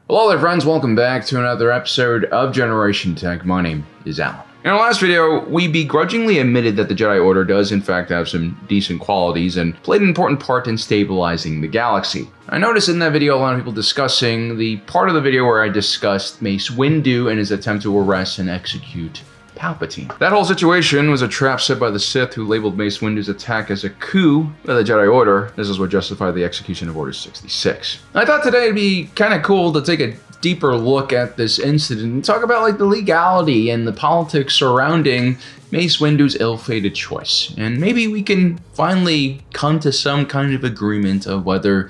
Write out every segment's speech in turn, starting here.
Hello there friends, welcome back to another episode of Generation Tech. My name is Alan. In our last video, we begrudgingly admitted that the Jedi Order does in fact have some decent qualities and played an important part in stabilizing the galaxy. I noticed in that video a lot of people discussing the part of the video where I discussed Mace Windu and his attempt to arrest and execute Palpatine. That whole situation was a trap set by the Sith, who labeled Mace Windu's attack as a coup by the Jedi Order. This is what justified the execution of Order 66. I thought today it'd be kind of cool to take a deeper look at this incident and talk about like the legality and the politics surrounding Mace Windu's ill-fated choice. And maybe we can finally come to some kind of agreement of whether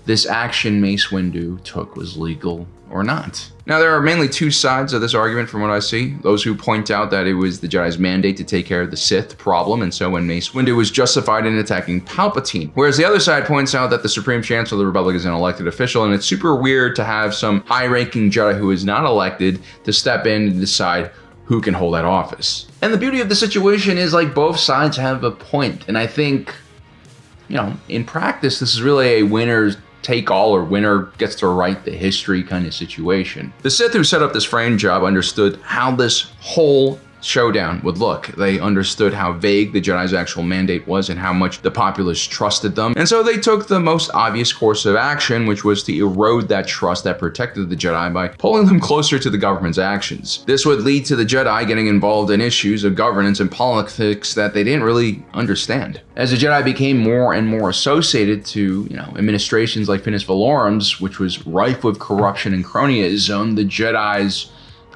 this action Mace Windu took was legal or not. Now, there are mainly two sides of this argument from what I see. Those who point out that it was the Jedi's mandate to take care of the Sith problem, and so when Mace Windu was justified in attacking Palpatine. Whereas the other side points out that the Supreme Chancellor of the Republic is an elected official, and it's super weird to have some high-ranking Jedi who is not elected to step in and decide who can hold that office. And the beauty of the situation is like both sides have a point, and I think, you know, in practice, this is really a winner's take all or winner gets to write the history kind of situation. The Sith who set up this frame job understood how this whole showdown would look. They understood how vague the Jedi's actual mandate was and how much the populace trusted them. And so they took the most obvious course of action, which was to erode that trust that protected the Jedi by pulling them closer to the government's actions. This would lead to the Jedi getting involved in issues of governance and politics that they didn't really understand. As the Jedi became more and more associated to, administrations like Finis Valorum's, which was rife with corruption and cronyism, the Jedi's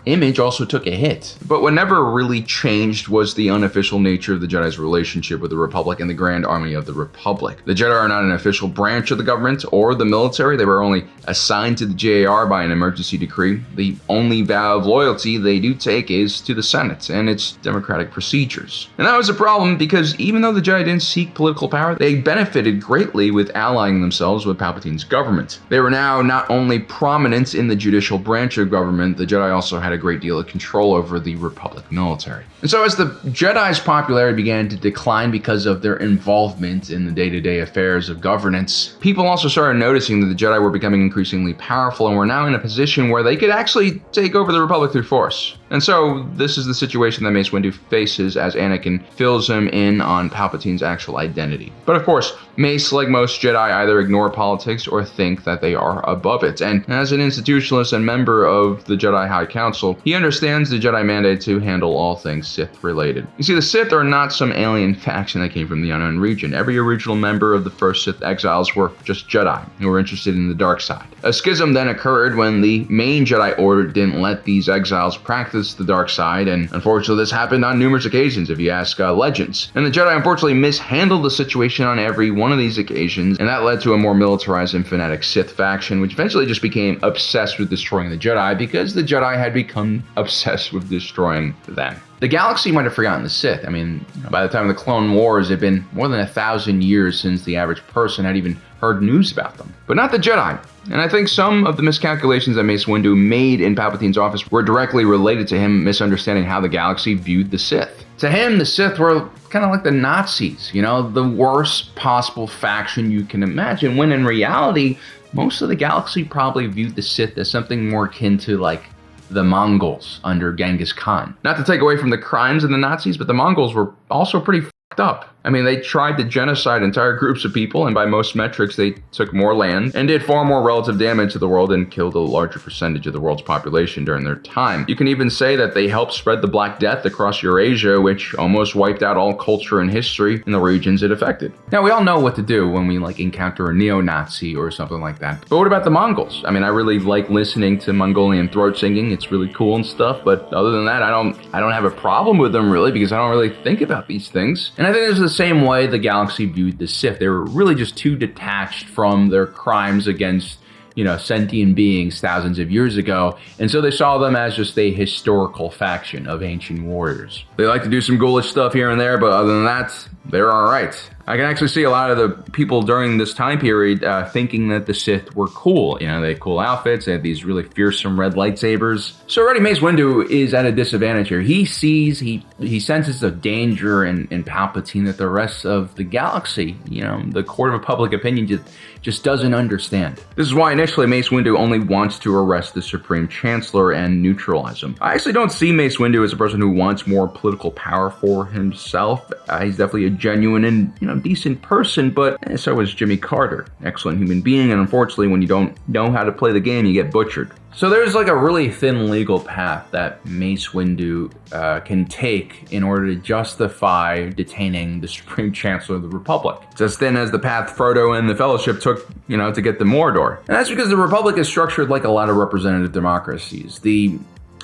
image also took a hit. But what never really changed was the unofficial nature of the Jedi's relationship with the Republic and the Grand Army of the Republic. The Jedi are not an official branch of the government or the military. They were only assigned to the JAR by an emergency decree. The only vow of loyalty they do take is to the Senate and its democratic procedures. And that was a problem because even though the Jedi didn't seek political power, they benefited greatly with allying themselves with Palpatine's government. They were now not only prominent in the judicial branch of government, the Jedi also had a great deal of control over the Republic military. And so as the Jedi's popularity began to decline because of their involvement in the day-to-day affairs of governance, people also started noticing that the Jedi were becoming increasingly powerful and were now in a position where they could actually take over the Republic through force. And so this is the situation that Mace Windu faces as Anakin fills him in on Palpatine's actual identity. But of course, Mace, like most Jedi, either ignore politics or think that they are above it. And as an institutionalist and member of the Jedi High Council, he understands the Jedi mandate to handle all things Sith-related. You see, the Sith are not some alien faction that came from the unknown region. Every original member of the first Sith exiles were just Jedi who were interested in the dark side. A schism then occurred when the main Jedi Order didn't let these exiles practice the dark side, and unfortunately this happened on numerous occasions if you ask legends. And the Jedi unfortunately mishandled the situation on every one of these occasions, and that led to a more militarized and fanatic Sith faction, which eventually just became obsessed with destroying the Jedi because the Jedi had become obsessed with destroying them. The galaxy might have forgotten the Sith. I mean, by the time of the Clone Wars, it had been more than 1,000 years since the average person had even heard news about them. But not the Jedi. And I think some of the miscalculations that Mace Windu made in Palpatine's office were directly related to him misunderstanding how the galaxy viewed the Sith. To him, the Sith were kind of like the Nazis, the worst possible faction you can imagine, when in reality, most of the galaxy probably viewed the Sith as something more akin to like the Mongols under Genghis Khan. Not to take away from the crimes of the Nazis, but the Mongols were also pretty fucked up. I mean, they tried to genocide entire groups of people, and by most metrics, they took more land and did far more relative damage to the world and killed a larger percentage of the world's population during their time. You can even say that they helped spread the Black Death across Eurasia, which almost wiped out all culture and history in the regions it affected. Now, we all know what to do when we encounter a neo-Nazi or something like that. But what about the Mongols? I mean, I really like listening to Mongolian throat singing. It's really cool and stuff, but other than that, I don't have a problem with them really, because I don't really think about these things. And I think it's the same way the galaxy viewed the Sith. They were really just too detached from their crimes against, sentient beings thousands of years ago. And so they saw them as just a historical faction of ancient warriors. They like to do some ghoulish stuff here and there, but other than that, they're all right. I can actually see a lot of the people during this time period thinking that the Sith were cool. You know, they had cool outfits, they had these really fearsome red lightsabers. So already Mace Windu is at a disadvantage here. He sees, he senses the danger in Palpatine that the rest of the galaxy, you know, the court of public opinion just doesn't understand. This is why initially Mace Windu only wants to arrest the Supreme Chancellor and neutralize him. I actually don't see Mace Windu as a person who wants more political power for himself. He's definitely a genuine and, you know, decent person, but so is Jimmy Carter. Excellent human being, and unfortunately when you don't know how to play the game, you get butchered. So there's like a really thin legal path that Mace Windu can take in order to justify detaining the Supreme Chancellor of the Republic. It's as thin as the path Frodo and the Fellowship took, you know, to get to Mordor. And that's because the Republic is structured like a lot of representative democracies. The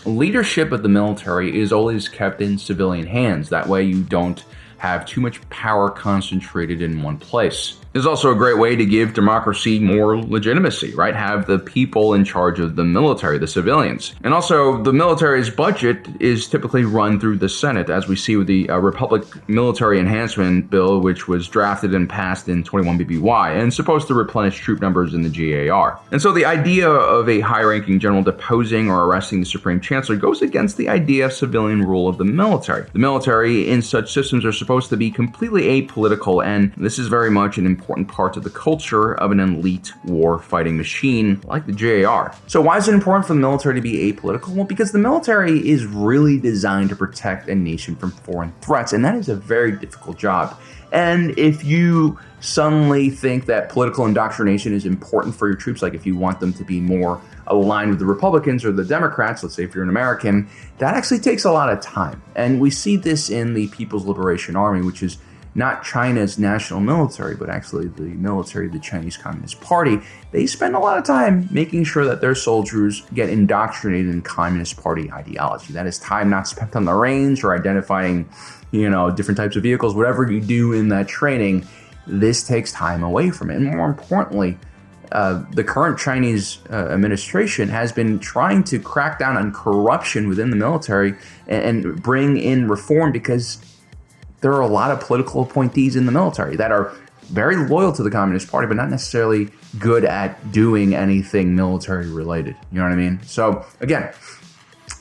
leadership of the military is always kept in civilian hands. That way you don't have too much power concentrated in one place. It's also a great way to give democracy more legitimacy, right? Have the people in charge of the military, the civilians. And also, the military's budget is typically run through the Senate, as we see with the Republic Military Enhancement Bill, which was drafted and passed in 21 BBY, and supposed to replenish troop numbers in the GAR. And so the idea of a high-ranking general deposing or arresting the Supreme Chancellor goes against the idea of civilian rule of the military. The military in such systems are supposed to be completely apolitical, and this is very much an important part of the culture of an elite war-fighting machine like the JAR. So why is it important for the military to be apolitical? Well, because the military is really designed to protect a nation from foreign threats, and that is a very difficult job. And if you suddenly think that political indoctrination is important for your troops, like if you want them to be more aligned with the Republicans or the Democrats, let's say if you're an American, that actually takes a lot of time. And we see this in the People's Liberation Army, which is not China's national military, but actually the military of the Chinese Communist Party. They spend a lot of time making sure that their soldiers get indoctrinated in Communist Party ideology. That is time not spent on the range or identifying, you know, different types of vehicles. Whatever you do in that training, this takes time away from it. And more importantly, the current Chinese administration has been trying to crack down on corruption within the military and bring in reform, because there are a lot of political appointees in the military that are very loyal to the Communist Party, but not necessarily good at doing anything military related. You know what I mean? So again,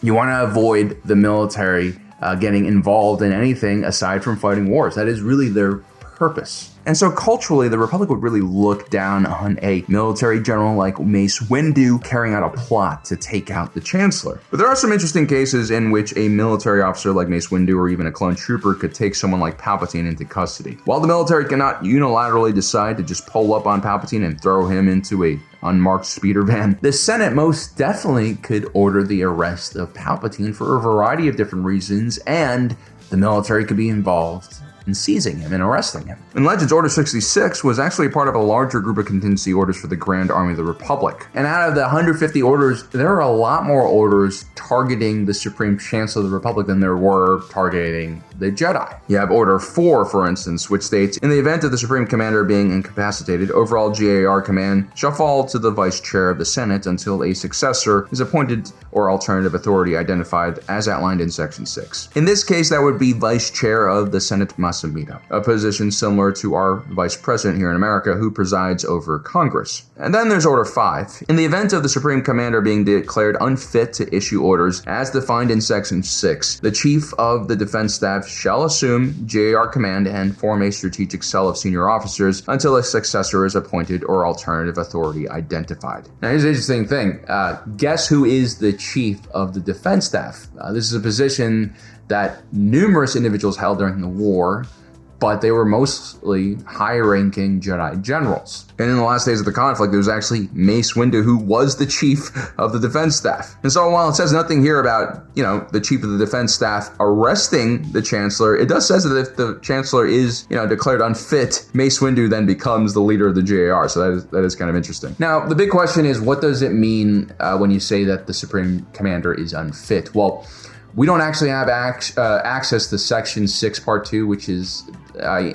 you want to avoid the military getting involved in anything aside from fighting wars. That is really their purpose. And so culturally, the Republic would really look down on a military general like Mace Windu carrying out a plot to take out the Chancellor. But there are some interesting cases in which a military officer like Mace Windu or even a clone trooper could take someone like Palpatine into custody. While the military cannot unilaterally decide to just pull up on Palpatine and throw him into a unmarked speeder van, the Senate most definitely could order the arrest of Palpatine for a variety of different reasons, and the military could be involved in seizing him and arresting him. In Legends, Order 66 was actually a part of a larger group of contingency orders for the Grand Army of the Republic. And out of the 150 orders, there are a lot more orders targeting the Supreme Chancellor of the Republic than there were targeting the Jedi. You have Order 4, for instance, which states, in the event of the Supreme Commander being incapacitated, overall GAR command shall fall to the Vice Chair of the Senate until a successor is appointed or alternative authority identified as outlined in Section 6. In this case, that would be Vice Chair of the Senate Masamita, a position similar to our Vice President here in America, who presides over Congress. And then there's Order 5. In the event of the Supreme Commander being declared unfit to issue orders as defined in Section 6, the Chief of the Defense Staff shall assume JAR command and form a strategic cell of senior officers until a successor is appointed or alternative authority identified. Now here's the interesting thing. Guess who is the Chief of the Defense Staff? This is a position that numerous individuals held during the war, but they were mostly high-ranking Jedi generals. And in the last days of the conflict, it was actually Mace Windu who was the chief of the defense staff. And so while it says nothing here about, you know, the chief of the defense staff arresting the chancellor, it does say that if the chancellor is, you know, declared unfit, Mace Windu then becomes the leader of the JAR. So that is kind of interesting. Now, the big question is, what does it mean when you say that the Supreme Commander is unfit? Well, we don't actually have access to Section 6, Part 2, which is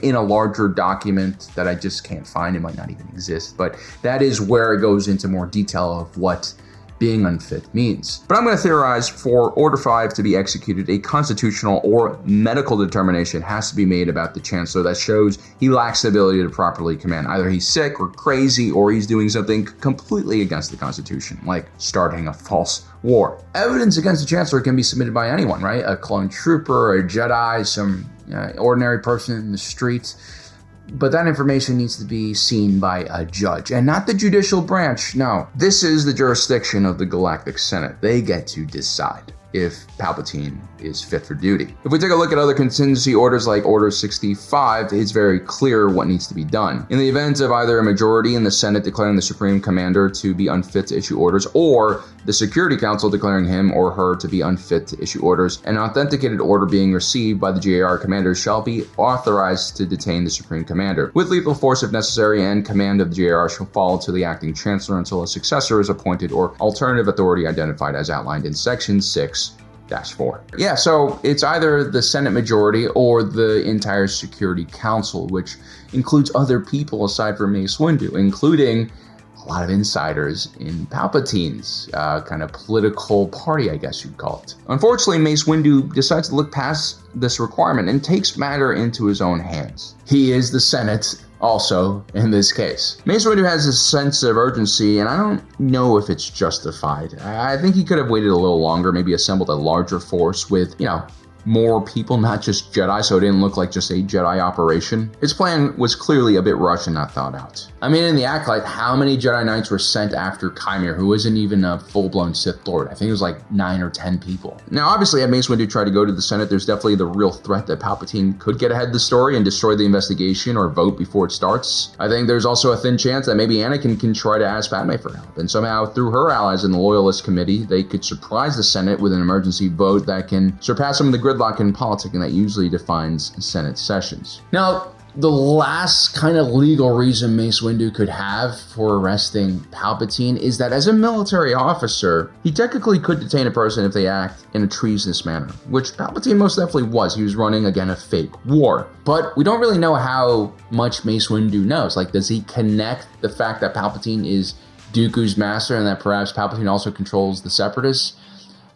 in a larger document that I just can't find. It might not even exist, but that is where it goes into more detail of what being unfit means. But I'm going to theorize for Order 5 to be executed, a constitutional or medical determination has to be made about the Chancellor that shows he lacks the ability to properly command. Either he's sick or crazy, or he's doing something completely against the Constitution, like starting a false war. Evidence against the Chancellor can be submitted by anyone, right? A clone trooper, a Jedi, some ordinary person in the streets. But that information needs to be seen by a judge, and not the judicial branch. No, this is the jurisdiction of the Galactic Senate. They get to decide if Palpatine is fit for duty. If we take a look at other contingency orders like Order 65, it's very clear what needs to be done. In the event of either a majority in the Senate declaring the Supreme Commander to be unfit to issue orders, or the Security Council declaring him or her to be unfit to issue orders, an authenticated order being received by the GAR commander shall be authorized to detain the Supreme Commander, with lethal force if necessary, and command of the GAR shall fall to the acting Chancellor until a successor is appointed or alternative authority identified as outlined in Section 6-4. Yeah, so it's either the Senate majority or the entire Security Council, which includes other people aside from Mace Windu, including a lot of insiders in Palpatine's kind of political party, I guess you'd call it. Unfortunately, Mace Windu decides to look past this requirement and takes matter into his own hands. He is the Senate also in this case. Mace Windu has a sense of urgency, and I don't know if it's justified. I think he could have waited a little longer, maybe assembled a larger force with, more people, not just Jedi, so it didn't look like just a Jedi operation. His plan was clearly a bit rushed and not thought out. I mean, in the Acolyte, how many Jedi Knights were sent after Chimera, who isn't even a full-blown Sith Lord? I think it was like 9 or 10 people. Now, obviously, had Mace Windu tried to go to the Senate, there's definitely the real threat that Palpatine could get ahead of the story and destroy the investigation or vote before it starts. I think there's also a thin chance that maybe Anakin can try to ask Padme for help, and somehow, through her allies in the Loyalist Committee, they could surprise the Senate with an emergency vote that can surpass some of the gridlock and politicking that usually defines Senate sessions. Now, the last kind of legal reason Mace Windu could have for arresting Palpatine is that as a military officer, he technically could detain a person if they act in a treasonous manner, which Palpatine most definitely was. He was running, again, a fake war. But we don't really know how much Mace Windu knows. Like, does he connect the fact that Palpatine is Dooku's master and that perhaps Palpatine also controls the Separatists?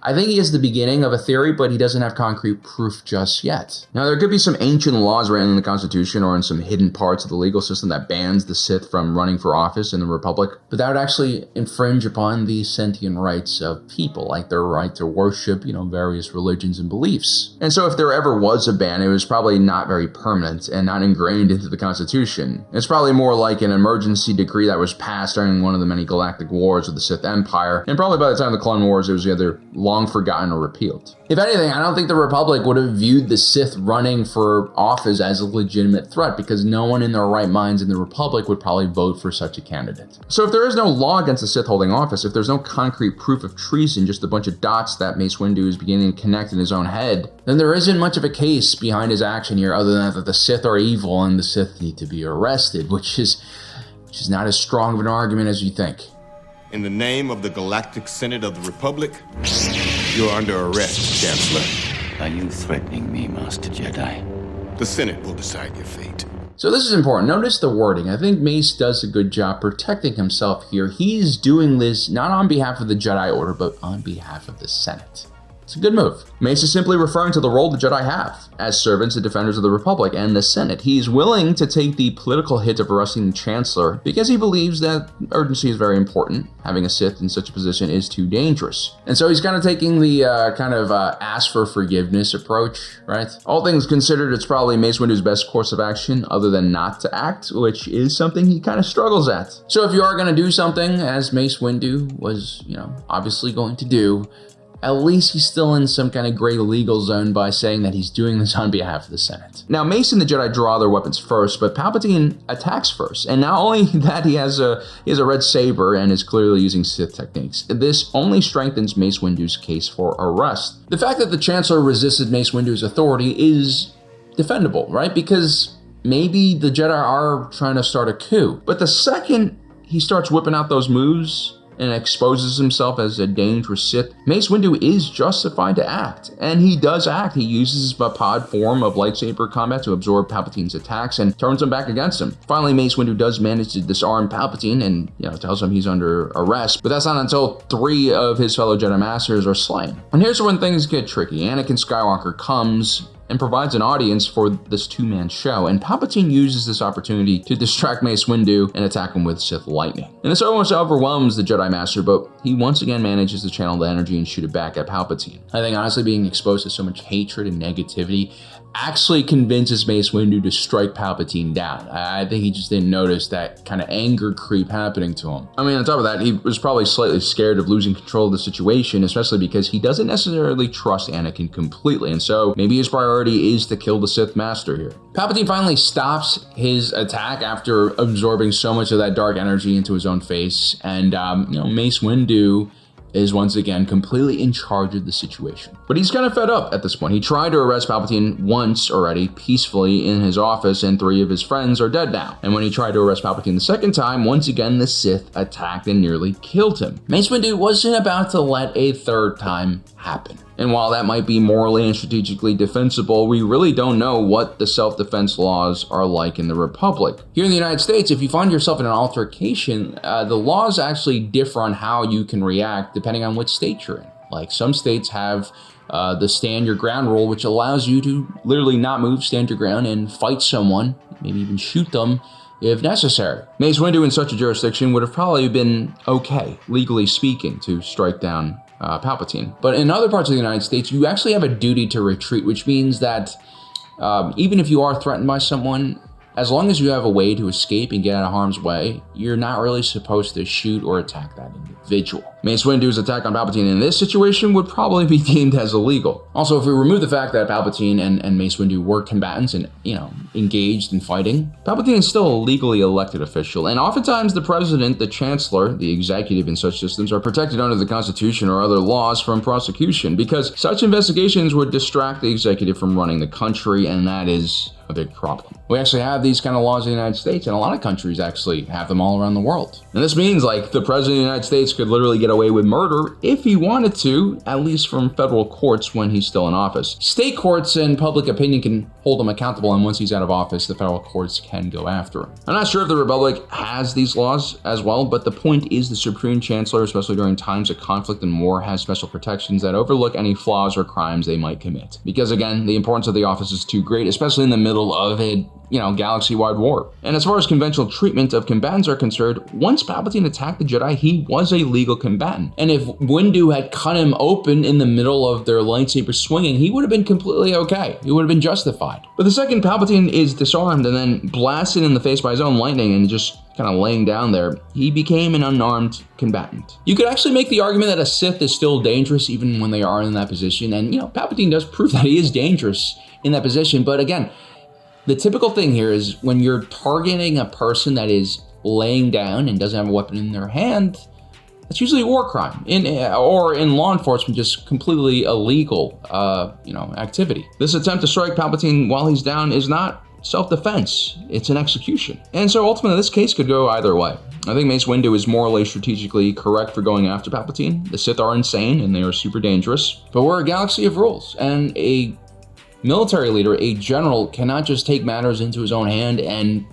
I think he is the beginning of a theory, but he doesn't have concrete proof just yet. Now, there could be some ancient laws written in the Constitution or in some hidden parts of the legal system that bans the Sith from running for office in the Republic, but that would actually infringe upon the sentient rights of people, like their right to worship, various religions and beliefs. And so if there ever was a ban, it was probably not very permanent and not ingrained into the Constitution. It's probably more like an emergency decree that was passed during one of the many galactic wars of the Sith Empire, and probably by the time of the Clone Wars, it was either long forgotten or repealed. If anything, I don't think the Republic would have viewed the Sith running for office as a legitimate threat, because no one in their right minds in the Republic would probably vote for such a candidate. So if there is no law against the Sith holding office, if there's no concrete proof of treason, just a bunch of dots that Mace Windu is beginning to connect in his own head, then there isn't much of a case behind his action here other than that the Sith are evil and the Sith need to be arrested, which is not as strong of an argument as you think. In the name of the Galactic Senate of the Republic, you're under arrest, Chancellor. Are you threatening me, Master Jedi? The Senate will decide your fate. So this is important. Notice the wording. I think Mace does a good job protecting himself here. He's doing this not on behalf of the Jedi Order, but on behalf of the Senate. It's a good move. Mace is simply referring to the role the Jedi have as servants and defenders of the Republic and the Senate. He's willing to take the political hit of arresting the Chancellor because he believes that urgency is very important. Having a Sith in such a position is too dangerous. And so he's kind of taking the ask for forgiveness approach, right? All things considered, it's probably Mace Windu's best course of action other than not to act, which is something he kind of struggles at. So if you are going to do something, as Mace Windu was, obviously going to do, at least he's still in some kind of gray legal zone by saying that he's doing this on behalf of the Senate. Now, Mace and the Jedi draw their weapons first, but Palpatine attacks first. And not only that, he has a red saber and is clearly using Sith techniques. This only strengthens Mace Windu's case for arrest. The fact that the Chancellor resisted Mace Windu's authority is defendable, right? Because maybe the Jedi are trying to start a coup. But the second he starts whipping out those moves and exposes himself as a dangerous Sith, Mace Windu is justified to act. And he does act. He uses a pod form of lightsaber combat to absorb Palpatine's attacks and turns him back against him. Finally, Mace Windu does manage to disarm Palpatine and, tells him he's under arrest. But that's not until 3 of his fellow Jedi Masters are slain. And here's when things get tricky. Anakin Skywalker comes and provides an audience for this 2-man show, and Palpatine uses this opportunity to distract Mace Windu and attack him with Sith lightning. And this almost overwhelms the Jedi Master, but he once again manages to channel the energy and shoot it back at Palpatine. I think honestly being exposed to so much hatred and negativity actually convinces Mace Windu to strike Palpatine down. I think he just didn't notice that kind of anger creep happening to him. I mean, on top of that, he was probably slightly scared of losing control of the situation, especially because he doesn't necessarily trust Anakin completely, and so maybe his priority is to kill the Sith Master here. Palpatine finally stops his attack after absorbing so much of that dark energy into his own face, and Mace Windu is once again completely in charge of the situation. But he's kind of fed up at this point. He tried to arrest Palpatine once already, peacefully in his office, and 3 of his friends are dead now. And when he tried to arrest Palpatine the second time, once again the Sith attacked and nearly killed him. Mace Windu wasn't about to let a third time happen. And while that might be morally and strategically defensible, we really don't know what the self-defense laws are like in the Republic. Here in the United States, if you find yourself in an altercation, the laws actually differ on how you can react depending on which state you're in. Like some states have the stand your ground rule, which allows you to literally not move, stand your ground, and fight someone, maybe even shoot them if necessary. Mace Windu in such a jurisdiction would have probably been okay, legally speaking, to strike down Palpatine. But in other parts of the United States, you actually have a duty to retreat, which means that even if you are threatened by someone, as long as you have a way to escape and get out of harm's way, you're not really supposed to shoot or attack that individual. Mace Windu's attack on Palpatine in this situation would probably be deemed as illegal. Also, if we remove the fact that Palpatine and Mace Windu were combatants and, engaged in fighting, Palpatine is still a legally elected official, and oftentimes the president, the chancellor, the executive in such systems are protected under the Constitution or other laws from prosecution, because such investigations would distract the executive from running the country, and that is a big problem. We actually have these kind of laws in the United States, and a lot of countries actually have them all around the world. And this means like the president of the United States could literally get away with murder if he wanted to, at least from federal courts when he's still in office. State courts and public opinion can hold him accountable, and once he's out of office, the federal courts can go after him. I'm not sure if the Republic has these laws as well, but the point is the Supreme Chancellor, especially during times of conflict and war, has special protections that overlook any flaws or crimes they might commit. Because again, the importance of the office is too great, especially in the middle of a galaxy-wide war. And as far as conventional treatment of combatants are concerned, once Palpatine attacked the Jedi, he was a legal combatant. And if Windu had cut him open in the middle of their lightsaber swinging, he would have been completely okay. He would have been justified. But the second Palpatine is disarmed and then blasted in the face by his own lightning and just kind of laying down there, he became an unarmed combatant. You could actually make the argument that a Sith is still dangerous even when they are in that position. And, Palpatine does prove that he is dangerous in that position. But again, the typical thing here is when you're targeting a person that is laying down and doesn't have a weapon in their hand, that's usually a war crime, or in law enforcement, just completely illegal, activity. This attempt to strike Palpatine while he's down is not self-defense, it's an execution. And so ultimately this case could go either way. I think Mace Windu is morally, strategically correct for going after Palpatine. The Sith are insane and they are super dangerous, but we're a galaxy of rules, and a military leader, a general, cannot just take matters into his own hand and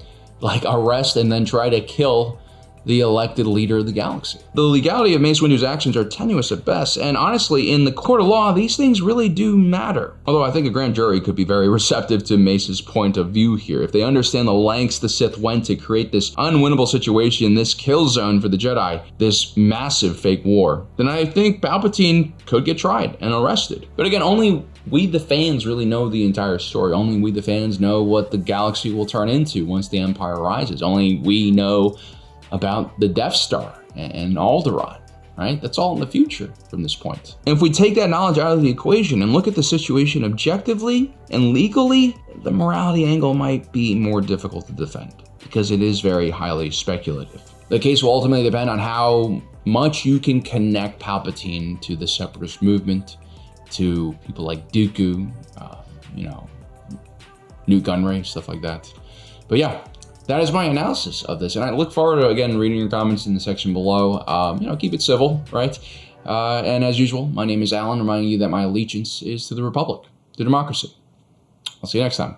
arrest and then try to kill the elected leader of the galaxy. The legality of Mace Windu's actions are tenuous at best, and honestly, in the court of law, these things really do matter. Although I think a grand jury could be very receptive to Mace's point of view here. If they understand the lengths the Sith went to create this unwinnable situation, this kill zone for the Jedi, this massive fake war, then I think Palpatine could get tried and arrested. But again, only we the fans really know the entire story. Only we the fans know what the galaxy will turn into once the Empire rises. Only we know about the Death Star and Alderaan, right? That's all in the future from this point. And if we take that knowledge out of the equation and look at the situation objectively and legally, the morality angle might be more difficult to defend because it is very highly speculative. The case will ultimately depend on how much you can connect Palpatine to the Separatist movement, to people like Dooku, Newt Gunray, stuff like that. But yeah, that is my analysis of this, and I look forward to, again, reading your comments in the section below. Keep it civil, right? And as usual, my name is Alan, reminding you that my allegiance is to the Republic, to democracy. I'll see you next time.